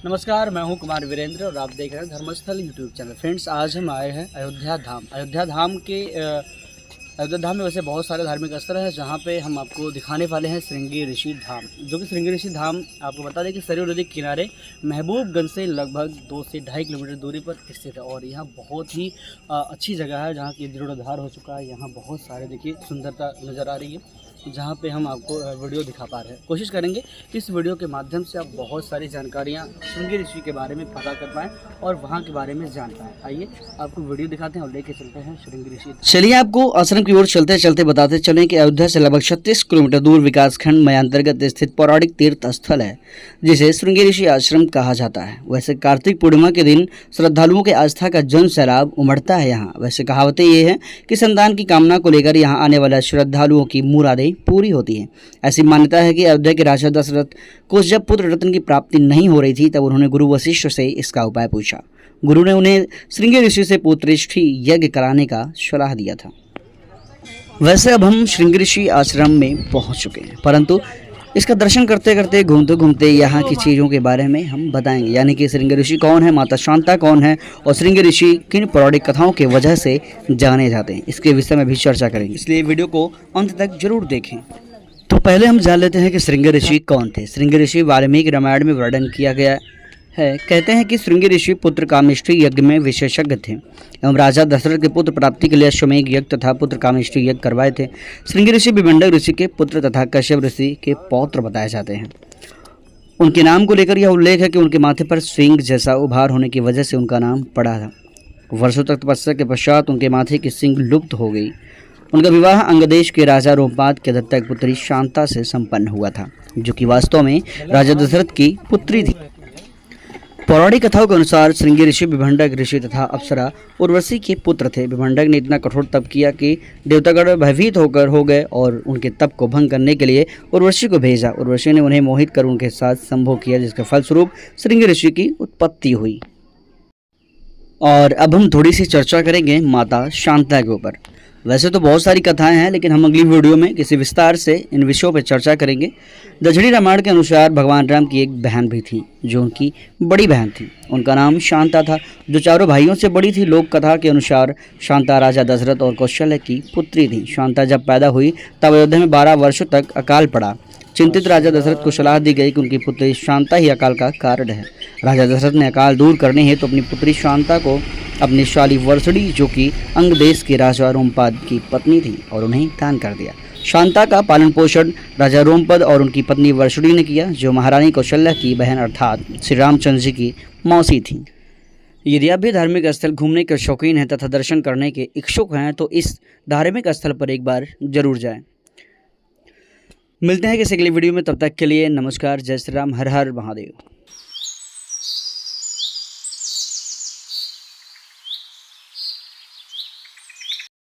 नमस्कार, मैं हूं कुमार वीरेंद्र और आप देख रहे हैं धर्मस्थल यूट्यूब चैनल। फ्रेंड्स, आज हम आए हैं अयोध्या धाम। अयोध्या धाम में वैसे बहुत सारे धार्मिक स्थल हैं, जहां पे हम आपको दिखाने वाले हैं श्रृंगी ऋषि धाम। जो कि श्रृंगी ऋषि धाम आपको बता दें कि सरयू नदी के किनारे महबूबगंज से लगभग 2 से 2.5 किलोमीटर दूरी पर स्थित है। और यहाँ बहुत ही अच्छी जगह है, जहाँ की जीर्णोद्धार हो चुका है। यहाँ बहुत सारे देखिए सुंदरता नज़र आ रही है, जहाँ पे हम आपको वीडियो दिखा पा रहे हैं। कोशिश करेंगे कि इस वीडियो के माध्यम से आप बहुत सारी जानकारियाँ श्रृंगी ऋषि के बारे में पता कर पाएँ और वहाँ के बारे में जान पाएँ। आइए आपको वीडियो दिखाते हैं और लेके चलते हैं श्रृंगी ऋषि। चलिए आपको आश्रम की ओर चलते चलते बताते चलें कि अयोध्या से लगभग 36 किलोमीटर दूर विकासखंड मयांतर्गत स्थित पौराणिक तीर्थ स्थल है, जिसे श्रृंगी ऋषि आश्रम कहा जाता है। वैसे कार्तिक पूर्णिमा के दिन श्रद्धालुओं के आस्था का जन सैलाब उमड़ता है यहाँ। वैसे कहावतें ये है कि संतान की कामना को लेकर यहाँ आने वाले श्रद्धालुओं की मुरादें पूरी होती है। ऐसी मान्यता है कि अयोध्या के राजा दशरथ को जब पुत्र रत्न की प्राप्ति नहीं हो रही थी, तब उन्होंने गुरु वशिष्ठ से इसका उपाय पूछा। गुरु ने उन्हें श्रृंगी ऋषि से पुत्रेष्ठी यज्ञ कराने का सलाह दिया था। वैसे अब हम श्रृंगी ऋषि आश्रम में पहुंच चुके हैं, परंतु इसका दर्शन करते करते घूमते घूमते यहाँ की चीज़ों के बारे में हम बताएंगे, यानी कि श्रृंगी ऋषि कौन है, माता शांता कौन है और श्रृंगी ऋषि किन पौराणिक कथाओं के वजह से जाने जाते हैं, इसके विषय में भी चर्चा करेंगे। इसलिए वीडियो को अंत तक जरूर देखें। तो पहले हम जान लेते हैं कि श्रृंगी ऋषि कौन थे। श्रृंगी ऋषि वाल्मीकि रामायण में वर्णन किया गया है। कहते हैं कि श्रृंगी ऋषि पुत्र कामेष्ठी यज्ञ में विशेषज्ञ थे एवं राजा दशरथ के पुत्र प्राप्ति के लिए अश्वमेध यज्ञ तथा पुत्र कामेष्ठी यज्ञ करवाए थे। श्रृंगी ऋषि विभंडक ऋषि के पुत्र तथा कश्यप ऋषि के पौत्र बताए जाते हैं। उनके नाम को लेकर यह उल्लेख है कि उनके माथे पर सिंह जैसा उभार होने की वजह से उनका नाम पड़ा था। वर्षों तक तपस्या के पश्चात उनके माथे की सिंग लुप्त हो गई। उनका विवाह अंगदेश के राजा रोमपाद के दत्ता एक पुत्री शांता से संपन्न हुआ था, जो कि वास्तव में राजा दशरथ की पुत्री थी। पौराणिक कथाओं के अनुसार श्रृंगी ऋषि विभंडक ऋषि तथा अप्सरा उर्वशी के पुत्र थे। विभंडक ने इतना कठोर तप किया कि देवतागण भयभीत हो गए और उनके तप को भंग करने के लिए उर्वशी को भेजा। उर्वशी ने उन्हें मोहित कर उनके साथ संभोग किया, जिसके फलस्वरूप श्रृंगी ऋषि की उत्पत्ति हुई। और अब हम थोड़ी सी चर्चा करेंगे माता शांता के ऊपर। वैसे तो बहुत सारी कथाएं हैं, लेकिन हम अगली वीडियो में किसी विस्तार से इन विषयों पर चर्चा करेंगे। दक्षिणी रामायण के अनुसार भगवान राम की एक बहन भी थी, जो उनकी बड़ी बहन थी। उनका नाम शांता था, जो चारों भाइयों से बड़ी थी। लोक कथा के अनुसार शांता राजा दशरथ और कौशल्य की पुत्री थी। शांता जब पैदा हुई तब अयोध्या में 12 वर्षों तक अकाल पड़ा। चिंतित राजा दशरथ को सलाह दी गई कि उनकी पुत्री शांता ही अकाल का कारण है। राजा दशरथ ने अकाल दूर करने हेतु अपनी पुत्री शांता को अपनी शाली वर्षड़ी, जो कि अंगदेश के राजा रोमपद की पत्नी थी, और उन्हें दान कर दिया। शांता का पालन पोषण राजा रोमपद और उनकी पत्नी वर्षड़ी ने किया, जो महारानी कौशल्या की बहन अर्थात श्री रामचंद्र जी की मौसी थी। यदि आप भी धार्मिक स्थल घूमने के शौकीन हैं तथा दर्शन करने के इच्छुक हैं, तो इस धार्मिक स्थल पर एक बार जरूर जाएं। मिलते हैं किसी अगली वीडियो में, तब तक के लिए नमस्कार। जय श्री राम, हर हर महादेव।